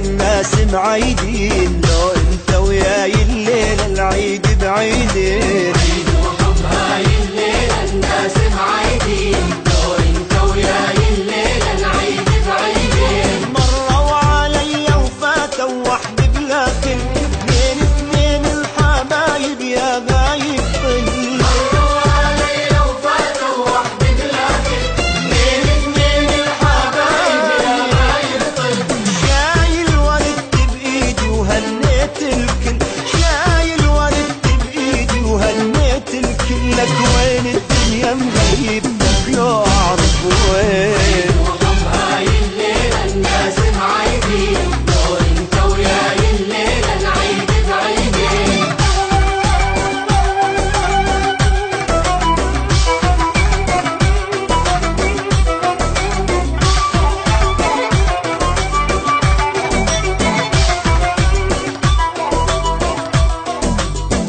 الناس معيدين، لو انت وياي الليلة العيد بعيدين. عيد وحب هاي الليلة الناس معيدين، لو انت وياي الليلة العيد بعيدين. مروا علي وفاتوا وحدي بلا كل، اثنين الحبايب يا غايب طل. مروا علي وفاتوا وحدي بلا كل، اثنين الحبايب يا غايب طل. شايل ورد بايدي وهنيت الكل، شايل ورد بايدي وهنيت الكل. لك وين الدنيا مغيبتك لو اعرف وين. وحب هاي الليلة الناس معيدين، لو انت وياي الليلة العيد بعيدين.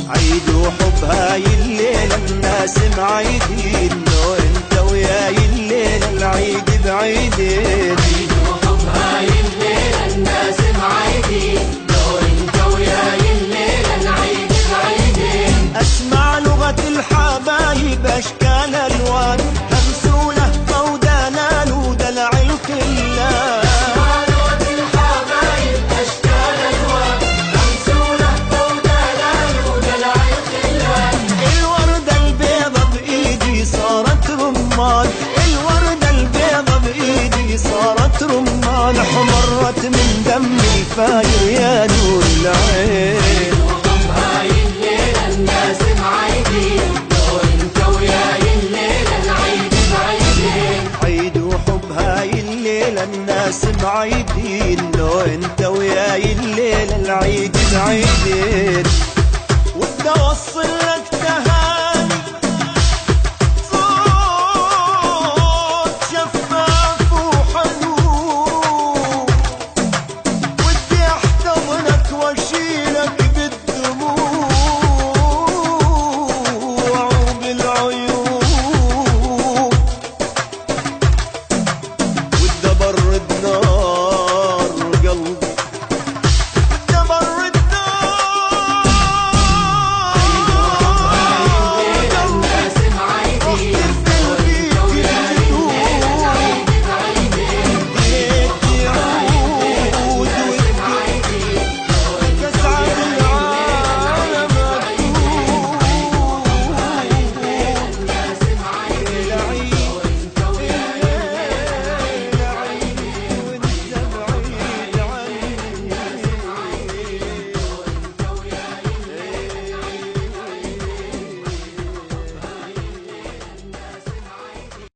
عيد وحب هاي الليلة الناس معيدين، لو انت وياي الليلة العيد بعيدين. عيد وحب هاي الليلة الناس معيدين، لو انت وياي الليلة العيد بعيدين. اسمع لغة الحبايب اشكال الوان، همس ولهفة ودلال ودلع الخلان. اسمع لغة الحبايب اشكال الوان، همس ولهفة ودلال ودلع الخلان. الوردة البيضة بايدي صارت رمان، الوردة البيضة بايدي صارت رمان. احمرت من دمي الفاير يا نور العين. وحب هاي الليلة الناس معيدين، لو انت وياي الليلة العيد بعيدين. عيد وحب هاي الليلة الناس معيدين.